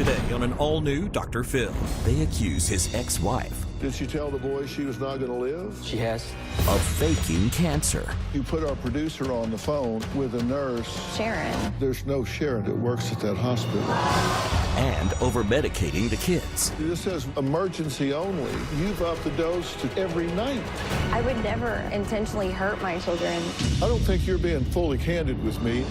Today on an all-new Dr. Phil, they accuse his ex-wife Did she tell the boys she was not going to live? She has. of faking cancer. You put our producer on the phone with a nurse. Sharon. There's no Sharon that works at that hospital. And over-medicating the kids. This says emergency only. You've upped the dose to every night. I would never intentionally hurt my children. I don't think you're being fully candid with me.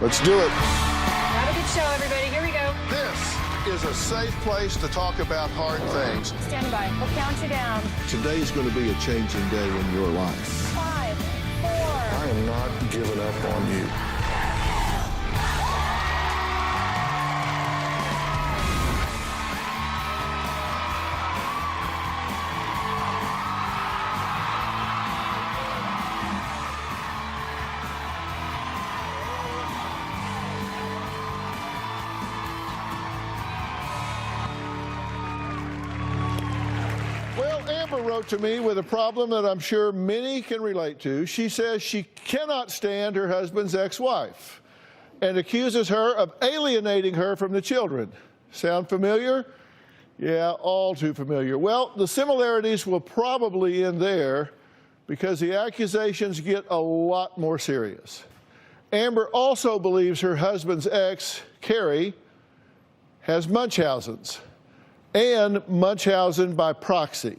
Let's do it. Have a good show, everybody. Here we go. This is a safe place to talk about hard things. Stand by. We'll count you down. Today's going to be a changing day in your life. 5, 4. I am not giving up on you. Amber wrote to me with a problem that I'm sure many can relate to. She says she cannot stand her husband's ex-wife and accuses her of alienating her from the children. Sound familiar? Yeah, all too familiar. Well, the similarities will probably end there because the accusations get a lot more serious. Amber also believes her husband's ex, Carrie, has Munchausen's and Munchausen by proxy.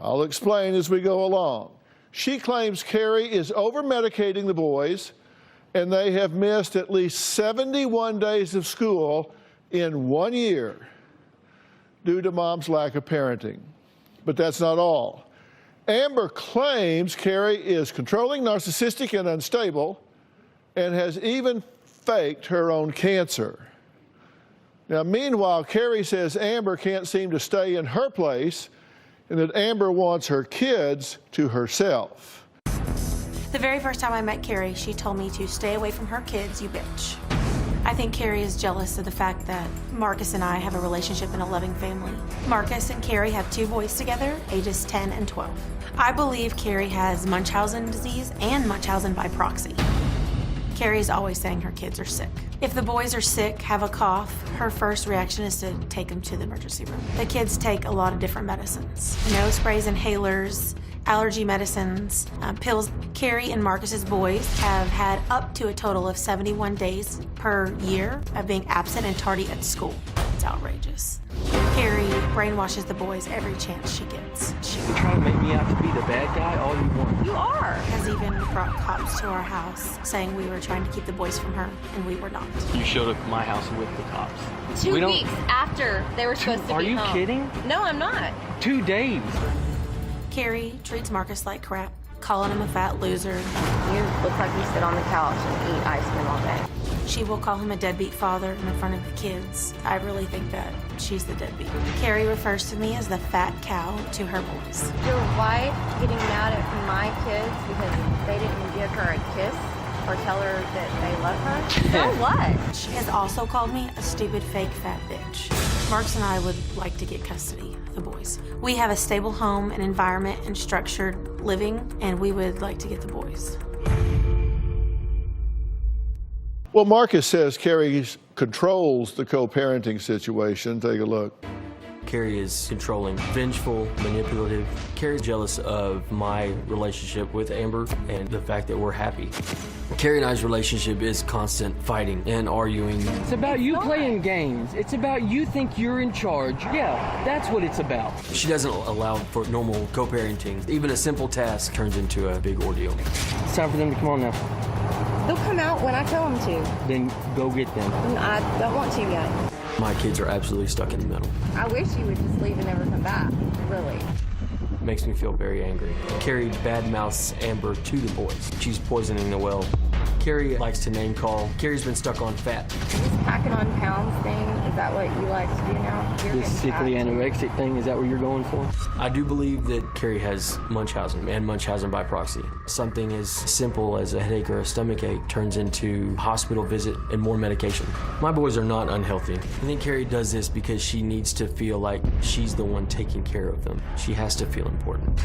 I'll explain as we go along. She claims Carrie is over-medicating the boys, and they have missed at least 71 days of school in 1 year due to mom's lack of parenting. But that's not all. Amber claims Carrie is controlling, narcissistic, and unstable, and has even faked her own cancer. Now, meanwhile, Carrie says Amber can't seem to stay in her place and that Amber wants her kids to herself. The very first time I met Carrie, she told me to stay away from her kids, you bitch. I think Carrie is jealous of the fact that Marcus and I have a relationship and a loving family. Marcus and Carrie have 2 boys together, ages 10 and 12. I believe Carrie has Munchausen disease and Munchausen by proxy. Carrie's always saying her kids are sick. If the boys are sick, have a cough, her first reaction is to take them to the emergency room. The kids take a lot of different medicines. Nose sprays, inhalers, allergy medicines, pills. Carrie and Marcus's boys have had up to a total of 71 days per year of being absent and tardy at school. It's outrageous. Carrie brainwashes the boys every chance she gets. You're trying to make me out to be the bad guy all you want. You are. Has even brought cops to our house saying we were trying to keep the boys from her, and we were not. You showed up at my house with the cops. 2 weeks after they were supposed to be home. Are you kidding? No, I'm not. 2 days. Carrie treats Marcus like crap, calling him a fat loser. You look like you sit on the couch and eat ice cream all day. She will call him a deadbeat father in front of the kids. I really think that she's the deadbeat. Carrie refers to me as the fat cow to her boys. Your wife getting mad at my kids because they didn't give her a kiss or tell her that they love her? So what? She has also called me a stupid, fake, fat bitch. Marcus and I would like to get custody of the boys. We have a stable home, an environment, and structured living, and we would like to get the boys. Well, Marcus says Carrie controls the co-parenting situation. Take a look. Carrie is controlling, vengeful, manipulative. Carrie's jealous of my relationship with Amber and the fact that we're happy. Carrie and I's relationship is constant fighting and arguing. It's about you playing games. It's about you think you're in charge. Yeah, that's what it's about. She doesn't allow for normal co-parenting. Even a simple task turns into a big ordeal. It's time for them to come on now. They'll come out when I tell them to. Then go get them. And I don't want to yet. My kids are absolutely stuck in the middle. I wish you would just leave and never come back, really. Makes me feel very angry. Carrie badmouths Amber to the boys. She's poisoning the well. Carrie likes to name call. Carrie's been stuck on fat. This packing on pounds thing, is that what you like to do now? You're This sickly getting fat. anorexic thing, is that what you're going for? I do believe that Carrie has Munchausen and Munchausen by proxy. Something as simple as a headache or a stomach ache turns into hospital visit and more medication. My boys are not unhealthy. I think Carrie does this because she needs to feel like she's the one taking care of them. She has to feel important.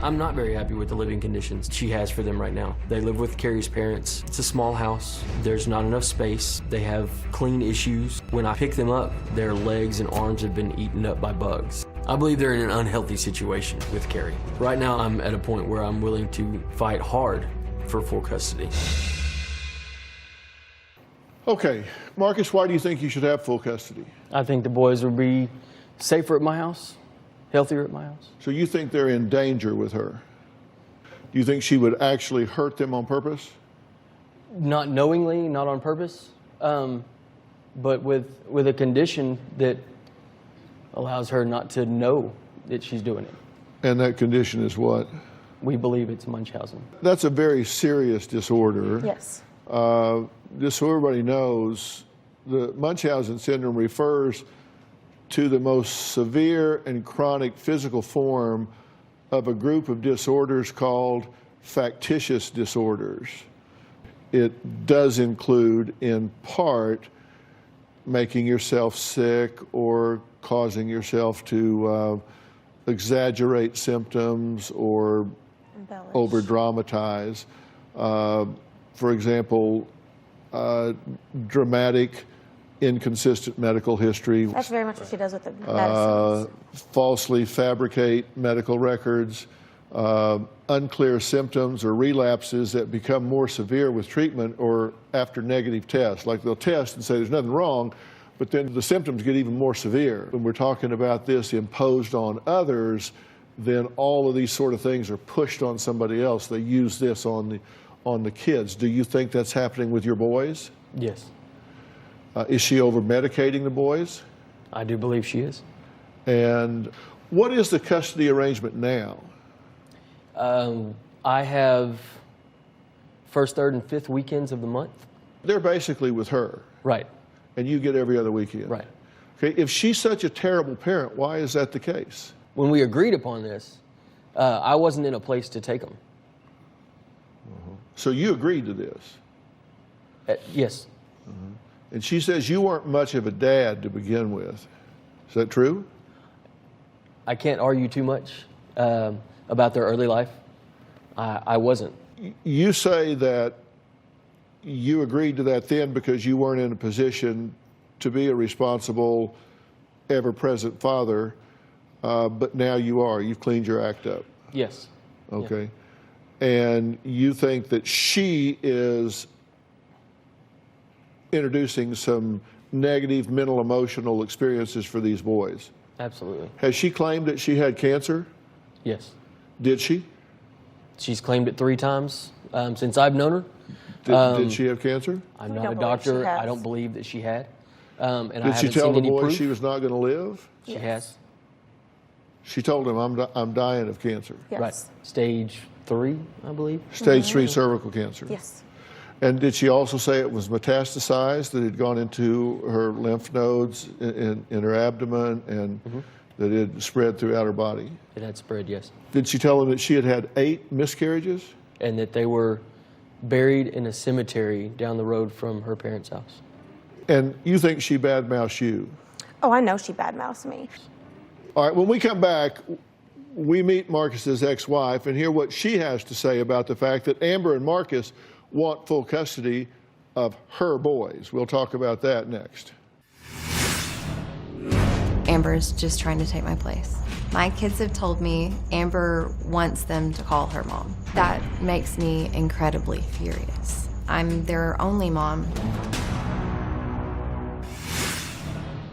I'm not very happy with the living conditions she has for them right now. They live with Carrie's parents. It's a small house. There's not enough space. They have clean issues. When I pick them up, their legs and arms have been eaten up by bugs. I believe they're in an unhealthy situation with Carrie. Right now, I'm at a point where I'm willing to fight hard for full custody. Okay, Marcus, why do you think you should have full custody? I think the boys would be safer at my house, healthier at my house. So you think they're in danger with her? Do you think she would actually hurt them on purpose? Not knowingly, not on purpose, but with a condition that allows her not to know that she's doing it. And that condition is what? We believe it's Munchausen. That's a very serious disorder. Yes. Just so everybody knows, the Munchausen syndrome refers to the most severe and chronic physical form of a group of disorders called factitious disorders. It does include, in part, making yourself sick or causing yourself to exaggerate symptoms or over-dramatize. For example, dramatic, inconsistent medical history. That's very much what she does with the medicines. Falsely fabricate medical records, unclear symptoms or relapses that become more severe with treatment or after negative tests. Like they'll test and say there's nothing wrong, but then the symptoms get even more severe. When we're talking about this imposed on others, then all of these sort of things are pushed on somebody else. They use this on the kids. Do you think that's happening with your boys? Yes. Is she over-medicating the boys? I do believe she is. And what is the custody arrangement now? I have first, third, and fifth weekends of the month. They're basically with her. Right. And you get every other weekend. Right. Okay. If she's such a terrible parent, why is that the case? When we agreed upon this, I wasn't in a place to take them. So you agreed to this? Yes. And she says you weren't much of a dad to begin with. Is that true? I can't argue too much about their early life. I wasn't. You say that you agreed to that then because you weren't in a position to be a responsible, ever-present father, but now you are. You've cleaned your act up. Yes. Okay. Yeah. And you think that she is introducing some negative mental, emotional experiences for these boys. Absolutely. Has she claimed that she had cancer? Yes. Did she? She's claimed it 3 times since I've known her. Did she have cancer? I'm not a doctor. I don't believe that she had. And Did she tell the boys she was not going to live? She has. She told him, I'm dying of cancer. Yes. Right. Stage 3, I believe. Stage 3 cervical cancer. Yes. And did she also say it was metastasized, that it had gone into her lymph nodes in her abdomen and that it had spread throughout her body? It had spread, yes. Did she tell him that she had had 8 miscarriages? And that they were buried in a cemetery down the road from her parents' house. And you think she badmouthed you? Oh, I know she badmouths me. All right, when we come back, we meet Marcus's ex-wife and hear what she has to say about the fact that Amber and Marcus want full custody of her boys. We'll talk about that next. Amber's just trying to take my place. My kids have told me Amber wants them to call her mom. That makes me incredibly furious. I'm their only mom.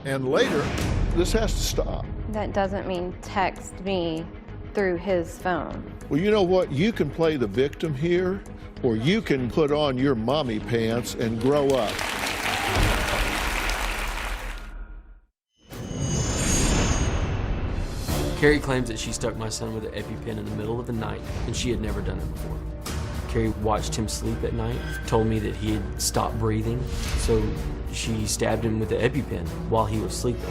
And later, this has to stop. That doesn't mean text me through his phone. Well, you know what? You can play the victim here, or you can put on your mommy pants and grow up. Carrie claims that she stuck my son with an EpiPen in the middle of the night, and she had never done it before. Carrie watched him sleep at night, told me that he had stopped breathing, so she stabbed him with the EpiPen while he was sleeping.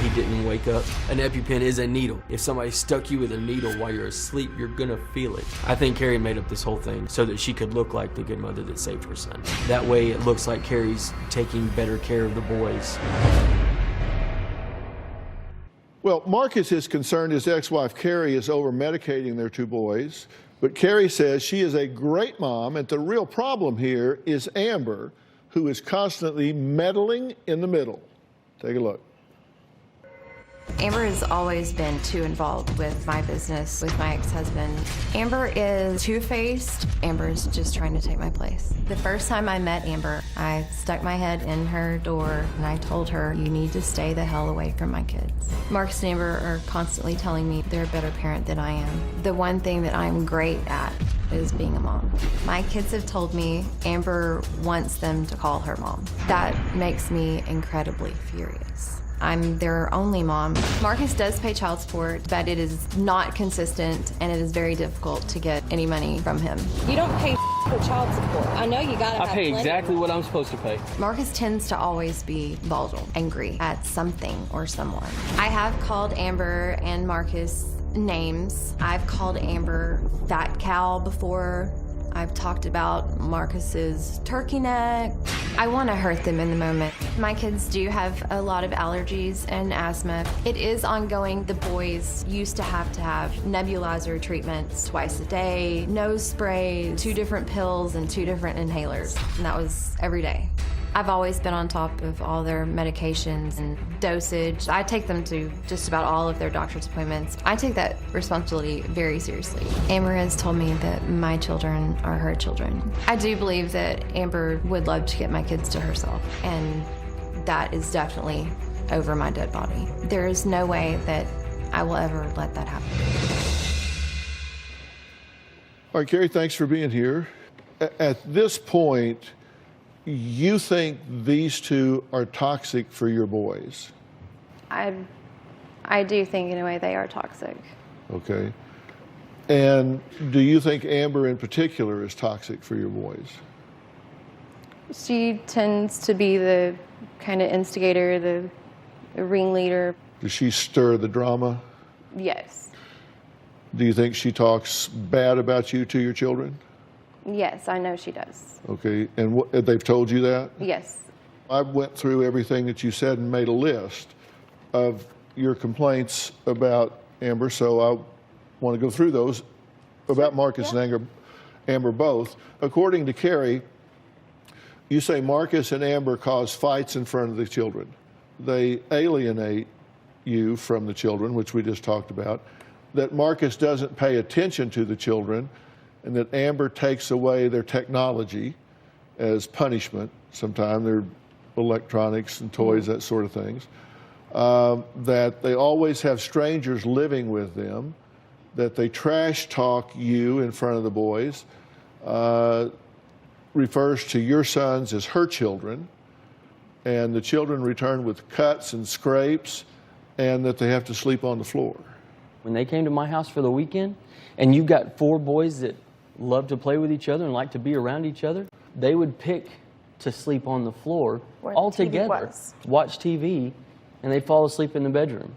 He didn't wake up. An EpiPen is a needle. If somebody stuck you with a needle while you're asleep, you're gonna feel it. I think Carrie made up this whole thing so that she could look like the good mother that saved her son. That way it looks like Carrie's taking better care of the boys. Well, Marcus is concerned his ex-wife Carrie is over-medicating their 2 boys. But Carrie says she is a great mom, and the real problem here is Amber, who is constantly meddling in the middle. Take a look. Amber has always been too involved with my business, with my ex-husband. Amber is two-faced. Amber is just trying to take my place. The first time I met Amber, I stuck my head in her door and I told her, you need to stay the hell away from my kids. Marcus and Amber are constantly telling me they're a better parent than I am. The one thing that I'm great at is being a mom. My kids have told me Amber wants them to call her mom. That makes me incredibly furious. I'm their only mom. Marcus does pay child support, but it is not consistent and it is very difficult to get any money from him. You don't pay for child support. I know you gotta have I pay plenty. exactly what I'm supposed to pay. Marcus tends to always be volatile, angry at something or someone. I have called Amber and Marcus names. I've called Amber fat cow before. I've talked about Marcus's turkey neck. I want to hurt them in the moment. My kids do have a lot of allergies and asthma. It is ongoing. The boys used to have nebulizer treatments twice a day, nose spray, 2 different pills and 2 different inhalers, and that was every day. I've always been on top of all their medications and dosage. I take them to just about all of their doctor's appointments. I take that responsibility very seriously. Amber has told me that my children are her children. I do believe that Amber would love to get my kids to herself, and that is definitely over my dead body. There is no way that I will ever let that happen. All right, Carrie, thanks for being here. At this point, you think these two are toxic for your boys? I do think in a way they are toxic. Okay. And do you think Amber in particular is toxic for your boys? She tends to be the kind of instigator, the ringleader. Does she stir the drama? Yes. Do you think she talks bad about you to your children? Yes, I know she does. Okay, and they've told you that? Yes. I went through everything that you said and made a list of your complaints about Amber, so I want to go through those about Marcus and Amber both. According to Carrie, you say Marcus and Amber cause fights in front of the children. They alienate you from the children, which we just talked about, that Marcus doesn't pay attention to the children, and that Amber takes away their technology as punishment. Sometimes they're electronics and toys, that sort of things. That they always have strangers living with them, that they trash talk you in front of the boys, refers to your sons as her children, and the children return with cuts and scrapes, and that they have to sleep on the floor. When they came to my house for the weekend, and you've got 4 boys that love to play with each other and like to be around each other, they would pick to sleep on the floor all together, watch TV, and they'd fall asleep in the bedroom.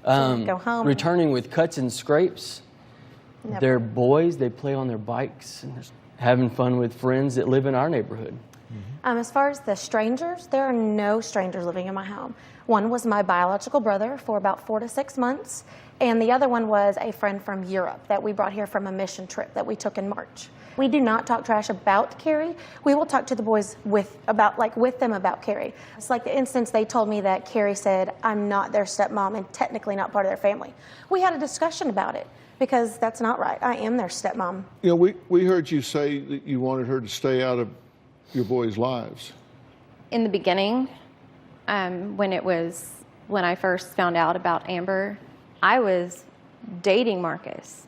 Go home. Returning with cuts and scrapes. Never. They're boys, they play on their bikes and they're having fun with friends that live in our neighborhood. As far as the strangers, there are no strangers living in my home. One was my biological brother for about 4 to 6 months, and the other one was a friend from Europe that we brought here from a mission trip that we took in March. We do not talk trash about Carrie. We will talk to the boys with them about Carrie. It's like the instance they told me that Carrie said, I'm not their stepmom and technically not part of their family. We had a discussion about it because that's not right. I am their stepmom. You know, we heard you say that you wanted her to stay out of your boys' lives. In the beginning, when I first found out about Amber, I was dating Marcus.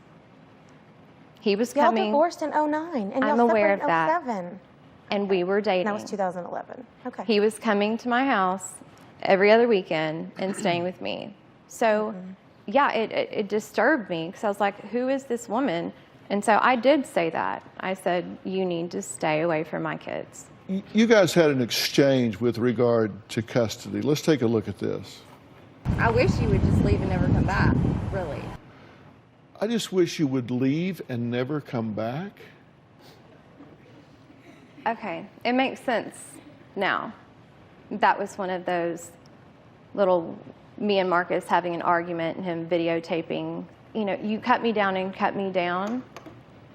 He was coming. Y'all divorced in 09, and I'm y'all aware of separated in that. 07. And we were dating. That was 2011. Okay. He was coming to my house every other weekend and staying with me. So, yeah, it disturbed me because I was like, who is this woman? And so I did say that. I said, you need to stay away from my kids. You guys had an exchange with regard to custody. Let's take a look at this. I wish you would just leave and never come back, really. I just wish you would leave and never come back. Okay, it makes sense now. That was one of those little, me and Marcus having an argument and him videotaping, you know, you cut me down and cut me down.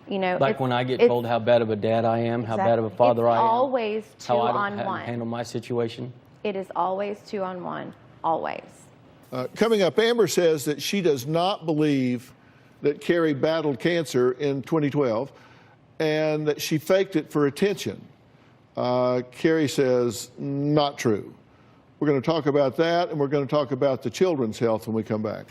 You know, Like when I get told how bad of a dad I am, how bad of a father I am. It's always two how on I one. handle my situation. It is always 2 on 1, always. Coming up, Amber says that she does not believe that Carrie battled cancer in 2012 and that she faked it for attention. Carrie says, not true. We're going to talk about that, and we're going to talk about the children's health when we come back.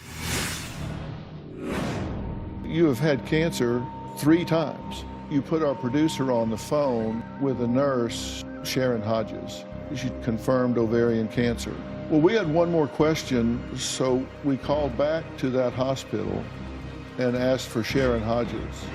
You have had cancer 3 times. You put our producer on the phone with a nurse, Sharon Hodges. She confirmed ovarian cancer. Well, we had one more question, so we called back to that hospital and asked for Sharon Hodges.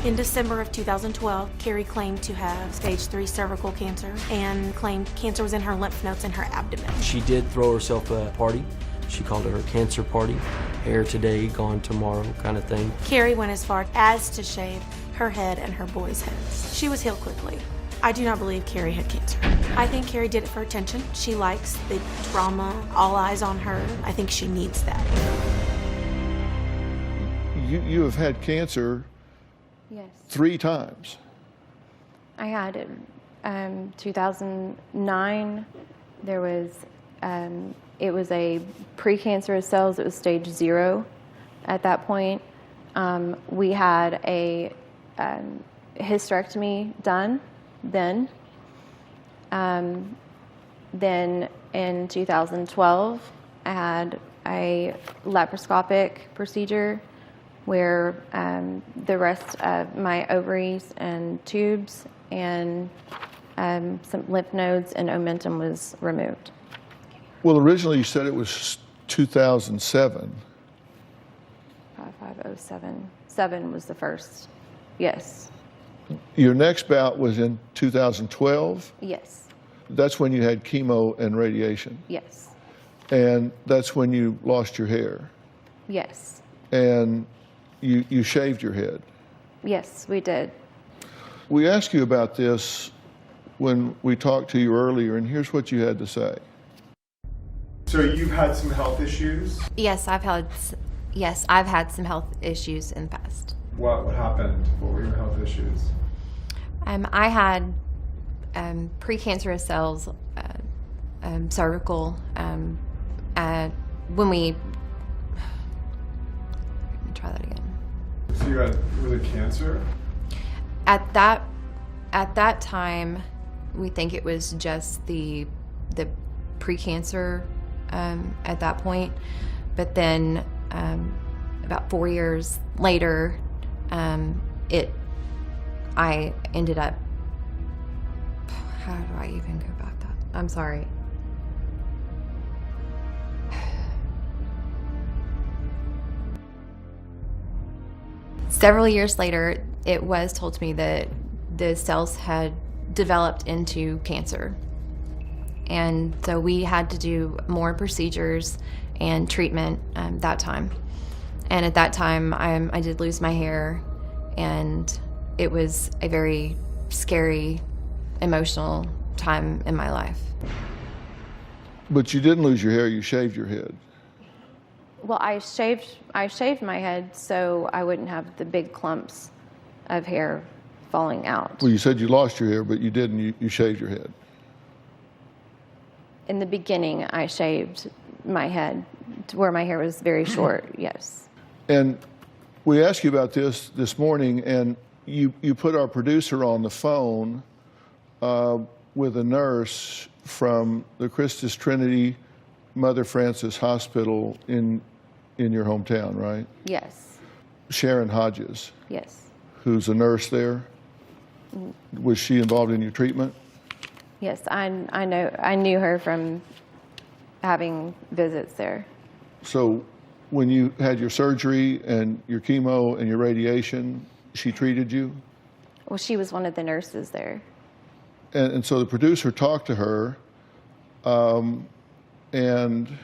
In December of 2012, Carrie claimed to have stage 3 cervical cancer and claimed cancer was in her lymph nodes in her abdomen. She did throw herself a party. She called it her cancer party. Hair today, gone tomorrow kind of thing. Carrie went as far as to shave her head and her boys' heads. She was healed quickly. I do not believe Carrie had cancer. I think Carrie did it for attention. She likes the drama, all eyes on her. I think she needs that. You have had cancer Yes. 3 times. I had it 2009. There was, it was a precancerous cells. It was stage 0 at that point. We had a hysterectomy done then. Then in 2012, I had a laparoscopic procedure where the rest of my ovaries and tubes and some lymph nodes and omentum was removed. Well, originally you said it was 2007. 5507. 7 was the first. Yes. Your next bout was in 2012. Yes. That's when you had chemo and radiation. Yes. And that's when you lost your hair. Yes. And you shaved your head. Yes, we did. We asked you about this when we talked to you earlier, and here's what you had to say. So you've had some health issues? Yes, I've had some health issues in the past. What happened? What were your health issues? I had precancerous cells, cervical. When we let me try that again. So you had really cancer? At that time, we think it was just the precancer at that point, but then about 4 years later, I ended up. How do I even go about that? I'm sorry. Several years later, it was told to me that the cells had developed into cancer. And so we had to do more procedures and treatment that time. And at that time, I did lose my hair, and it was a very scary, emotional time in my life. But you didn't lose your hair, you shaved your head. Well, I shaved my head so I wouldn't have the big clumps of hair falling out. Well, you said you lost your hair, but you didn't. You shaved your head. In the beginning, I shaved my head to where my hair was very short, yes. And we asked you about this morning, and you put our producer on the phone with a nurse from the Christus Trinity Mother Francis Hospital in your hometown, right? Yes. Sharon Hodges. Yes. Who's a nurse there. Was she involved in your treatment? Yes, I knew her from having visits there. So when you had your surgery and your chemo and your radiation, she treated you? Well, she was one of the nurses there. And so the producer talked to her, and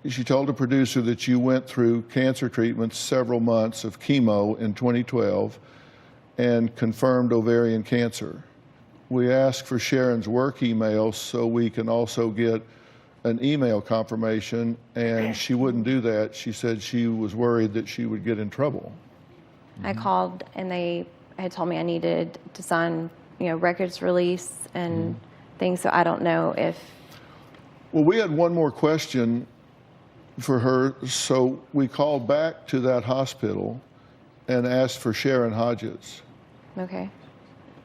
she told the producer that you went through cancer treatment, several months of chemo in 2012, and confirmed ovarian cancer. We asked for Sharon's work email so we can also get an email confirmation, and she wouldn't do that. She said she was worried that she would get in trouble. I called, and they had told me I needed to sign, records release and things, so I don't know if... Well, we had one more question for her, so we called back to that hospital and asked for Sharon Hodges. Okay.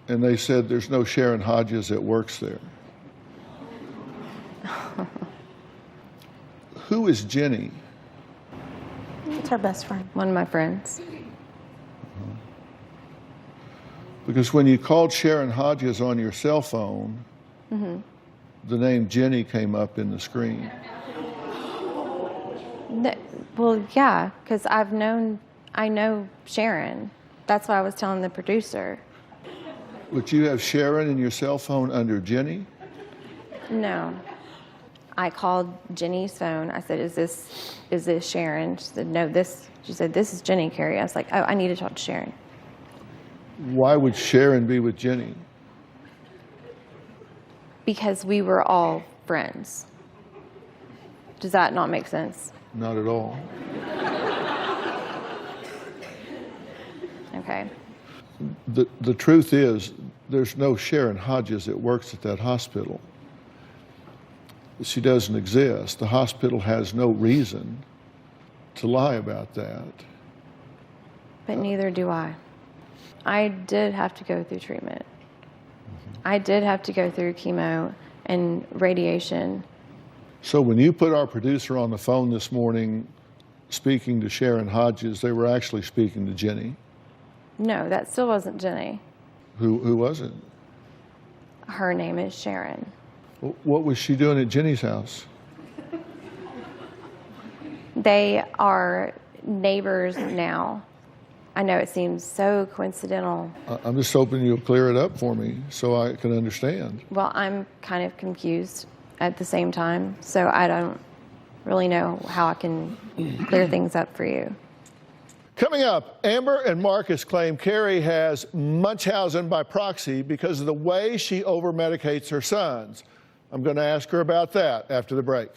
And they said there's no Sharon Hodges that works there. Who is Jenny? It's her best friend. One of my friends. Because when you called Sharon Hodges on your cell phone, the name Jenny came up in the screen. Well, yeah, because I know Sharon. That's what I was telling the producer. But you have Sharon in your cell phone under Jenny? No. I called Jenny's phone. I said, is this Sharon? She said, no, she said, this is Jenny, Carrie. I was like, oh, I need to talk to Sharon. Why would Sharon be with Jenny? Because we were all friends. Does that not make sense? Not at all. Okay. The truth is, there's no Sharon Hodges that works at that hospital. She doesn't exist. The hospital has no reason to lie about that. But neither do I. I did have to go through treatment. I did have to go through chemo and radiation. So when you put our producer on the phone this morning speaking to Sharon Hodges, they were actually speaking to Jenny. No, that still wasn't Jenny. Who was it? Her name is Sharon. What was she doing at Jenny's house? They are neighbors now. I know it seems so coincidental. I'm just hoping you'll clear it up for me so I can understand. Well, I'm kind of confused at the same time, so I don't really know how I can clear things up for you. Coming up, Amber and Marcus claim Carrie has Munchausen by proxy because of the way she over-medicates her sons. I'm going to ask her about that after the break.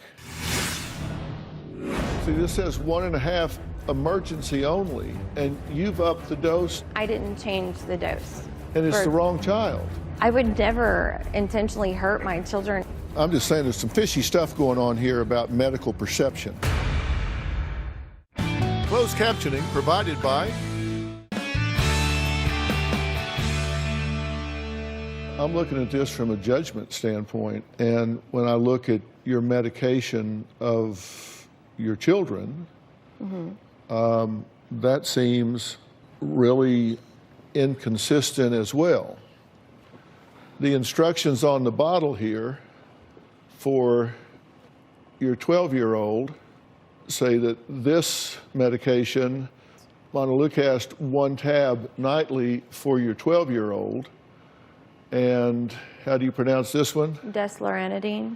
See, this says 1.5 emergency only, and you've upped the dose. I didn't change the dose. And it's the wrong child. I would never intentionally hurt my children. I'm just saying there's some fishy stuff going on here about medical perception. Closed captioning provided by... I'm looking at this from a judgment standpoint, and when I look at your medication of your children, that seems really inconsistent as well. The instructions on the bottle here for your 12-year-old say that this medication, montelukast 1 tab nightly for your 12-year-old, and how do you pronounce this one? Desloratadine.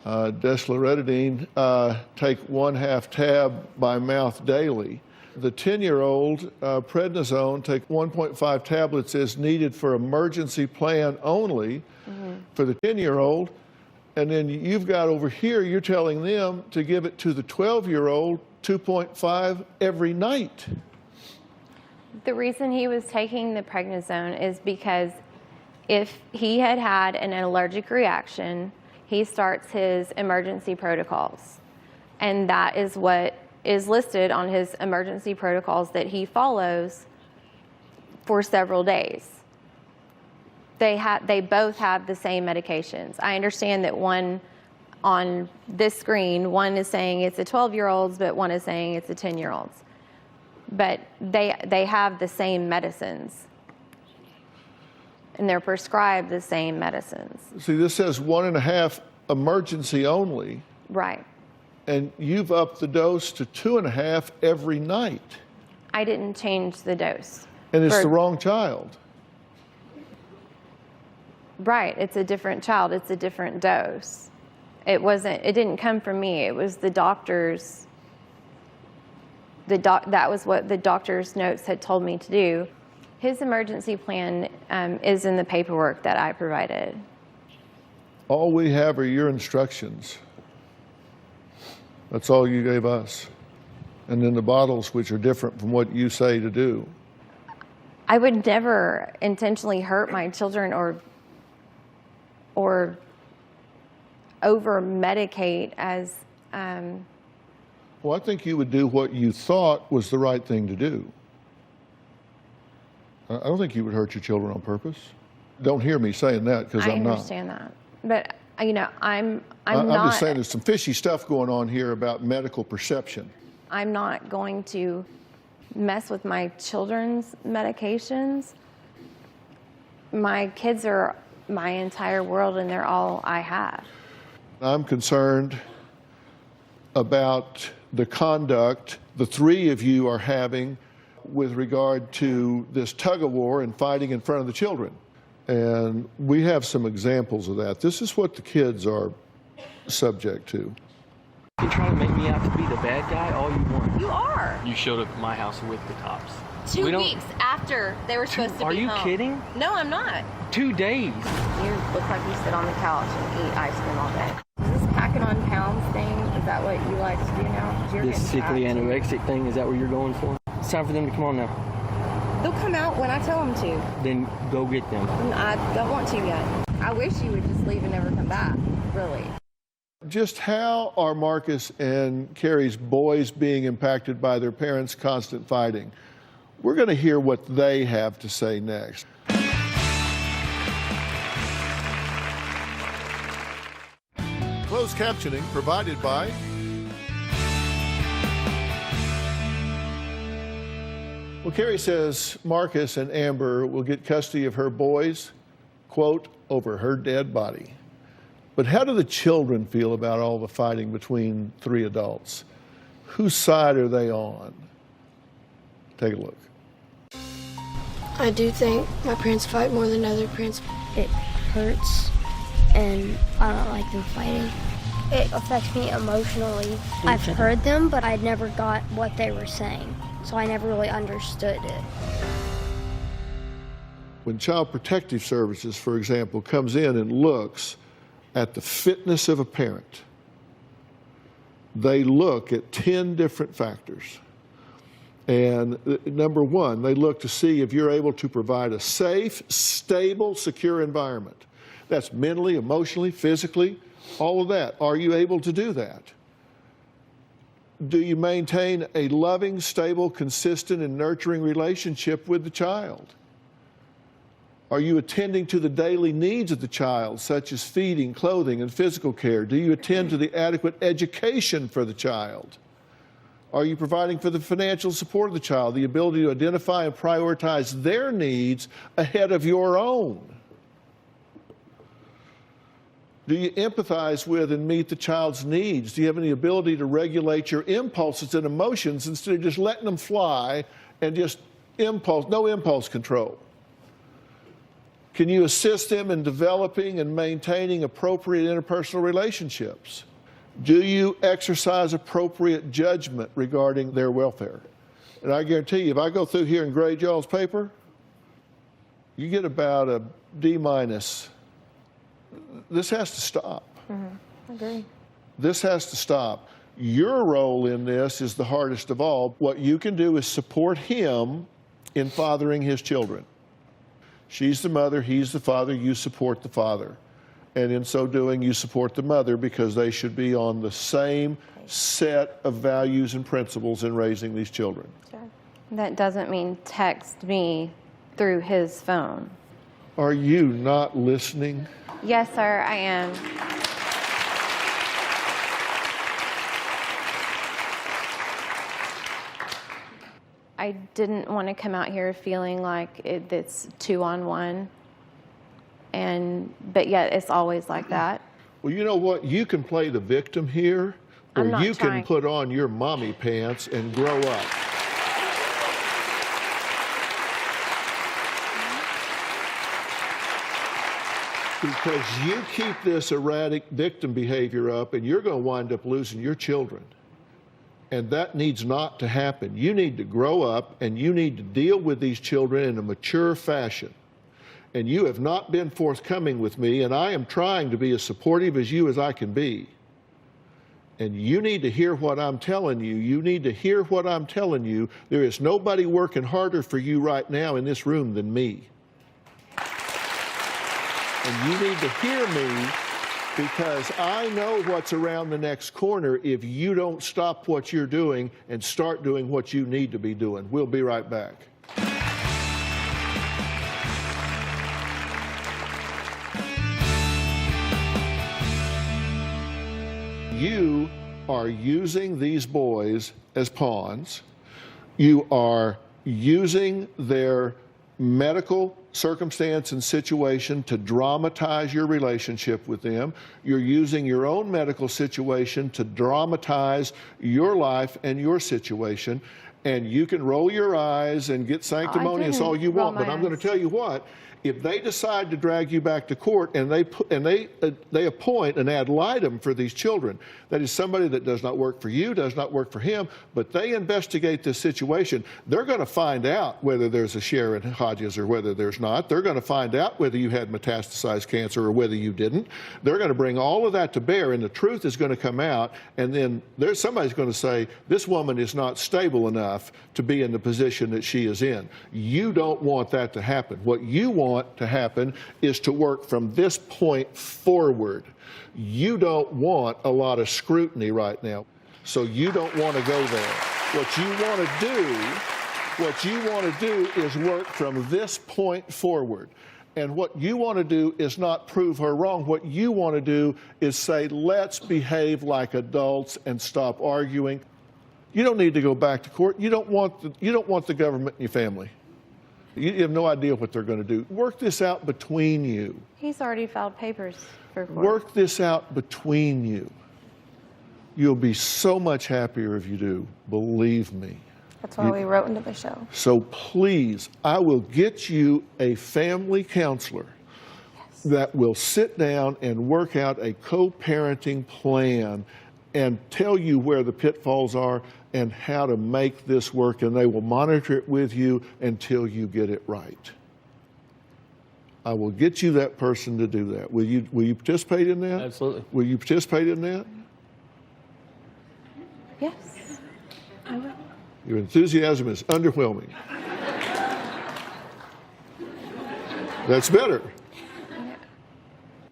Desloratadine, take 1/2 tab by mouth daily. The 10-year-old, prednisone, take 1.5 tablets as needed for emergency plan only for the 10-year-old. And then you've got over here, you're telling them to give it to the 12-year-old 2.5 every night. The reason he was taking the prednisone is because if he had had an allergic reaction, he starts his emergency protocols. And that is what is listed on his emergency protocols that he follows for several days. They both have the same medications. I understand that one on this screen, one is saying it's a 12-year-old's, but one is saying it's a 10-year-old's. But they have the same medicines. And they're prescribed the same medicines. See, this says 1.5 emergency only. Right. And you've upped the dose to 2.5 every night. I didn't change the dose. And it's the wrong child. Right, it's a different child, it's a different dose. It didn't come from me, it was the doctor's, that was what the doctor's notes had told me to do. His emergency plan is in the paperwork that I provided. All we have are your instructions. That's all you gave us. And then the bottles, which are different from what you say to do. I would never intentionally hurt my children or over-medicate as... Well, I think you would do what you thought was the right thing to do. I don't think you would hurt your children on purpose. Don't hear me saying that, because I'm not. I understand that. But, you know, I'm not... I'm just saying there's some fishy stuff going on here about medical perception. I'm not going to mess with my children's medications. My kids are my entire world, and they're all I have. I'm concerned about the conduct the three of you are having with regard to this tug-of-war and fighting in front of the children. And we have some examples of that. This is what the kids are subject to. You can try to make me out to be the bad guy all you want. You are. You showed up at my house with the cops. 2 weeks after they were supposed to be home. Are you kidding? No, I'm not. 2 days. You look like you sit on the couch and eat ice cream all day. Is this packing on pounds thing, is that what you like to do now? This sickly anorexic thing, is that what you're going for? It's time for them to come on now. They'll come out when I tell them to. Then go get them. I don't want to yet. I wish you would just leave and never come back, really. Just how are Marcus and Carrie's boys being impacted by their parents' constant fighting? We're going to hear what they have to say next. Closed captioning provided by Well, Carrie says Marcus and Amber will get custody of her boys, quote, over her dead body. But how do the children feel about all the fighting between three adults? Whose side are they on? Take a look. I do think my parents fight more than other parents. It hurts, and I don't like them fighting. It affects me emotionally. I've heard them, but I never got what they were saying, so I never really understood it. When Child Protective Services, for example, comes in and looks at the fitness of a parent, they look at 10 different factors. And number one, they look to see if you're able to provide a safe, stable, secure environment. That's mentally, emotionally, physically, all of that. Are you able to do that? Do you maintain a loving, stable, consistent, and nurturing relationship with the child? Are you attending to the daily needs of the child, such as feeding, clothing, and physical care? Do you attend to the adequate education for the child? Are you providing for the financial support of the child, the ability to identify and prioritize their needs ahead of your own? Do you empathize with and meet the child's needs? Do you have any ability to regulate your impulses and emotions instead of just letting them fly and just no impulse control? Can you assist them in developing and maintaining appropriate interpersonal relationships? Do you exercise appropriate judgment regarding their welfare? And I guarantee you, if I go through here and grade y'all's paper, you get about a D-. This has to stop. I agree. This has to stop. Your role in this is the hardest of all. What you can do is support him in fathering his children. She's the mother, he's the father, you support the father. And in so doing, you support the mother because they should be on the same set of values and principles in raising these children. Sure. That doesn't mean text me through his phone. Are you not listening? Yes, sir, I am. I didn't want to come out here feeling like it's 2-on-1. But yet it's always like that. Well, you know what? You can play the victim here, or you can put on your mommy pants and grow up. Because you keep this erratic victim behavior up, and you're going to wind up losing your children. And that needs not to happen. You need to grow up, and you need to deal with these children in a mature fashion. And you have not been forthcoming with me, and I am trying to be as supportive as you as I can be. And you need to hear what I'm telling you. You need to hear what I'm telling you. There is nobody working harder for you right now in this room than me. And you need to hear me, because I know what's around the next corner if you don't stop what you're doing and start doing what you need to be doing. We'll be right back. You are using these boys as pawns. You are using their medical circumstance and situation to dramatize your relationship with them. You're using your own medical situation to dramatize your life and your situation. And you can roll your eyes and get sanctimonious all you want, but I'm going to tell you what, if they decide to drag you back to court and they appoint an ad litem for these children, that is somebody that does not work for you, does not work for him, but they investigate this situation, they're going to find out whether there's a Sharon Hodges or whether there's not. They're going to find out whether you had metastasized cancer or whether you didn't. They're going to bring all of that to bear, and the truth is going to come out, and then somebody's going to say, this woman is not stable enough to be in the position that she is in. You don't want that to happen. What you want to happen is to work from this point forward. You don't want a lot of scrutiny right now, so you don't want to go there. What you want to do is work from this point forward. And what you want to do is not prove her wrong. What you want to do is say, let's behave like adults and stop arguing. You don't need to go back to court. You don't want the government in your family. You have no idea what they're going to do. Work this out between you. He's already filed papers for court. Work this out between you. You'll be so much happier if you do, believe me. That's why we wrote into the show. So please, I will get you a family counselor that will sit down and work out a co-parenting plan and tell you where the pitfalls are and how to make this work, and they will monitor it with you until you get it right. I will get you that person to do that. Will you participate in that? Absolutely. Will you participate in that? Yes, I will. Your enthusiasm is underwhelming. That's better.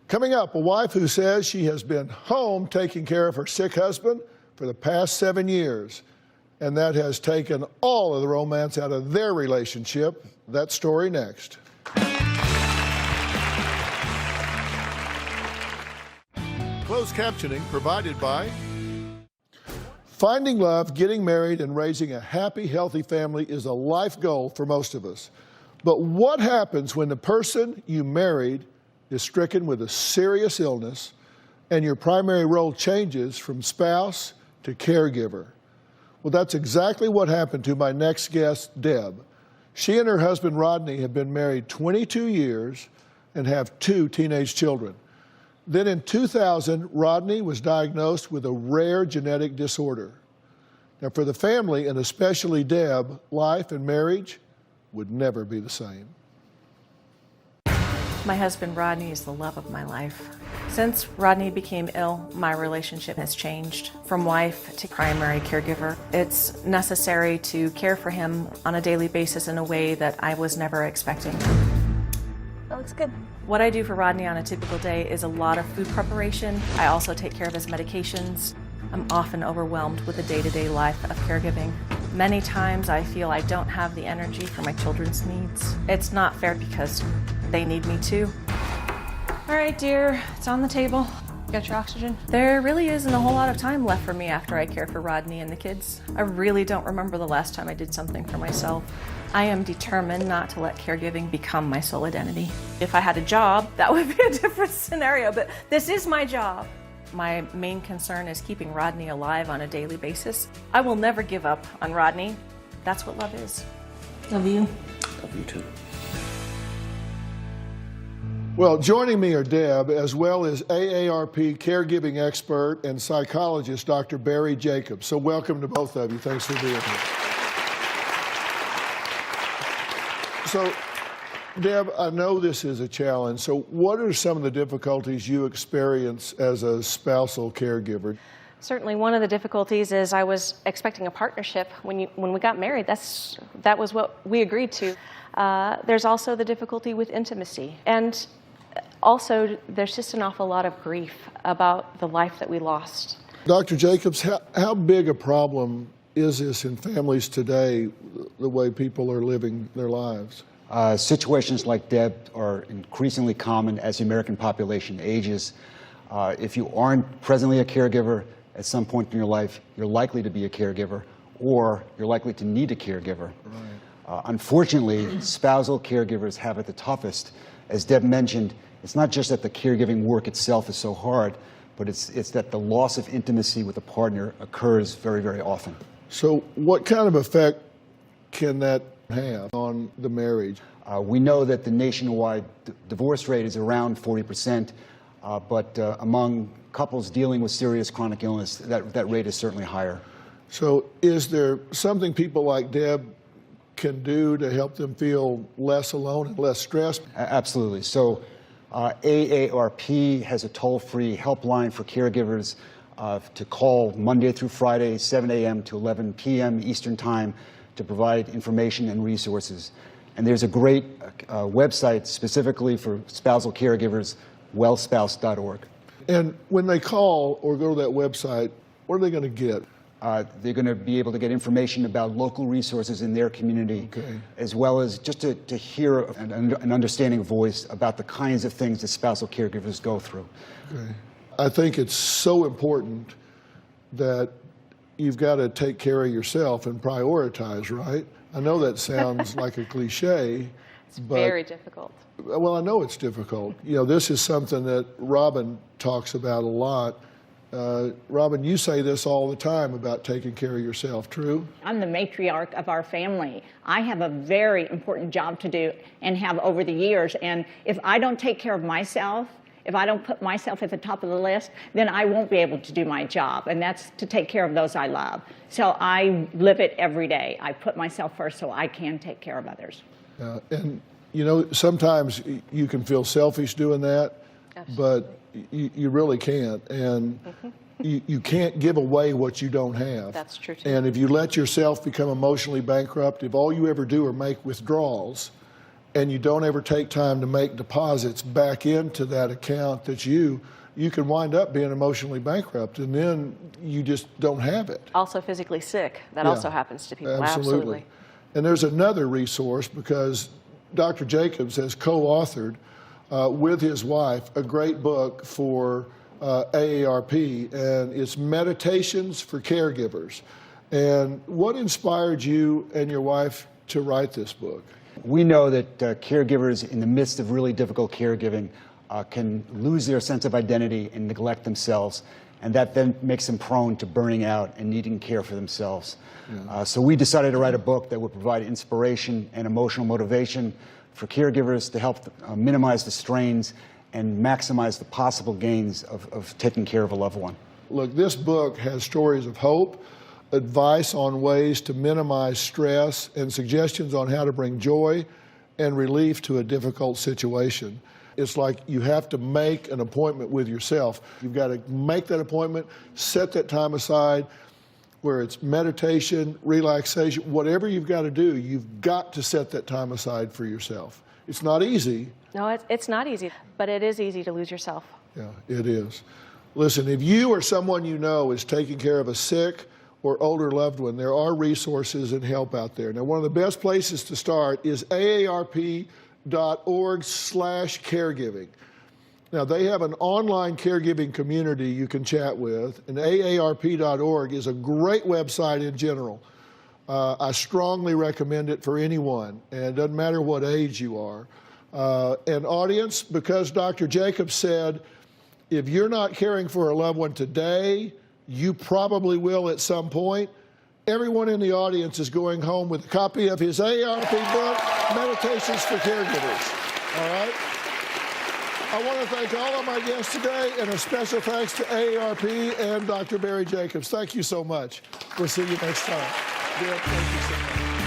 Coming up, a wife who says she has been home taking care of her sick husband for the past 7 years, and that has taken all of the romance out of their relationship. That story next. Closed captioning provided by Finding love, getting married, and raising a happy, healthy family is a life goal for most of us. But what happens when the person you married is stricken with a serious illness and your primary role changes from spouse to caregiver? Well, that's exactly what happened to my next guest, Deb. She and her husband, Rodney, have been married 22 years and have 2 teenage children. Then in 2000, Rodney was diagnosed with a rare genetic disorder. Now, for the family, and especially Deb, life and marriage would never be the same. My husband, Rodney, is the love of my life. Since Rodney became ill, my relationship has changed from wife to primary caregiver. It's necessary to care for him on a daily basis in a way that I was never expecting. That looks good. What I do for Rodney on a typical day is a lot of food preparation. I also take care of his medications. I'm often overwhelmed with the day-to-day life of caregiving. Many times I feel I don't have the energy for my children's needs. It's not fair because they need me too. All right, dear, it's on the table. Got your oxygen? There really isn't a whole lot of time left for me after I care for Rodney and the kids. I really don't remember the last time I did something for myself. I am determined not to let caregiving become my sole identity. If I had a job, that would be a different scenario, but this is my job. My main concern is keeping Rodney alive on a daily basis. I will never give up on Rodney. That's what love is. Love you. Love you too. Well, joining me are Deb, as well as AARP caregiving expert and psychologist, Dr. Barry Jacobs. So welcome to both of you. Thanks for being here. So, Deb, I know this is a challenge. So what are some of the difficulties you experience as a spousal caregiver? Certainly, one of the difficulties is I was expecting a partnership. When we got married, that was what we agreed to. There's also the difficulty with intimacy. And also, there's just an awful lot of grief about the life that we lost. Dr. Jacobs, how big a problem is this in families today, the way people are living their lives? Situations like Deb are increasingly common as the American population ages. If you aren't presently a caregiver, at some point in your life, you're likely to be a caregiver, or you're likely to need a caregiver. Right. Unfortunately, spousal caregivers have it the toughest. As Deb mentioned, it's not just that the caregiving work itself is so hard, but it's that the loss of intimacy with a partner occurs very, very often. So what kind of effect can that have on the marriage? We know that the nationwide divorce rate is around 40%, but among couples dealing with serious chronic illness, that rate is certainly higher. So is there something people like Deb can do to help them feel less alone and less stressed? Absolutely. So AARP has a toll-free helpline for caregivers to call Monday through Friday, 7 a.m. to 11 p.m. Eastern Time, to provide information and resources. And there's a great website specifically for spousal caregivers, wellspouse.org. And when they call or go to that website, what are they going to get? They're going to be able to get information about local resources in their community, as well as just to hear an understanding voice about the kinds of things that spousal caregivers go through. Okay. I think it's so important that you've got to take care of yourself and prioritize, right? I know that sounds like a cliche. It's very difficult. Well, I know it's difficult. You know, this is something that Robin talks about a lot. Robin, you say this all the time about taking care of yourself, true? I'm the matriarch of our family. I have a very important job to do and have over the years. And if I don't take care of myself, if I don't put myself at the top of the list, then I won't be able to do my job. And that's to take care of those I love. So I live it every day. I put myself first so I can take care of others. And, you know, sometimes you can feel selfish doing that, but you really can't. And you can't give away what you don't have. That's true, too. And if you let yourself become emotionally bankrupt, if all you ever do are make withdrawals, and you don't ever take time to make deposits back into that account that you can wind up being emotionally bankrupt, and then you just don't have it. Also physically sick. That also happens to people. Absolutely. And there's another resource, because Dr. Jacobs has co-authored with his wife a great book for AARP, and it's Meditations for Caregivers. And what inspired you and your wife to write this book? We know that caregivers in the midst of really difficult caregiving can lose their sense of identity and neglect themselves, and that then makes them prone to burning out and needing care for themselves. So we decided to write a book that would provide inspiration and emotional motivation for caregivers to help minimize the strains and maximize the possible gains of taking care of a loved one. Look, this book has stories of hope, advice on ways to minimize stress, and suggestions on how to bring joy and relief to a difficult situation. It's like you have to make an appointment with yourself. You've got to make that appointment, set that time aside, where it's meditation, relaxation, whatever you've got to do, you've got to set that time aside for yourself. It's not easy. No, it's not easy, but it is easy to lose yourself. Yeah, it is. Listen, if you or someone you know is taking care of a sick or older loved one, there are resources and help out there. Now, one of the best places to start is aarp.org/caregiving. Now, they have an online caregiving community you can chat with, and aarp.org is a great website in general. I strongly recommend it for anyone, and it doesn't matter what age you are. And audience, because Dr. Jacobs said, if you're not caring for a loved one today, you probably will at some point. Everyone in the audience is going home with a copy of his AARP book, Meditations for Caregivers. All right? I want to thank all of my guests today, and a special thanks to AARP and Dr. Barry Jacobs. Thank you so much. We'll see you next time. Deb, thank you so much.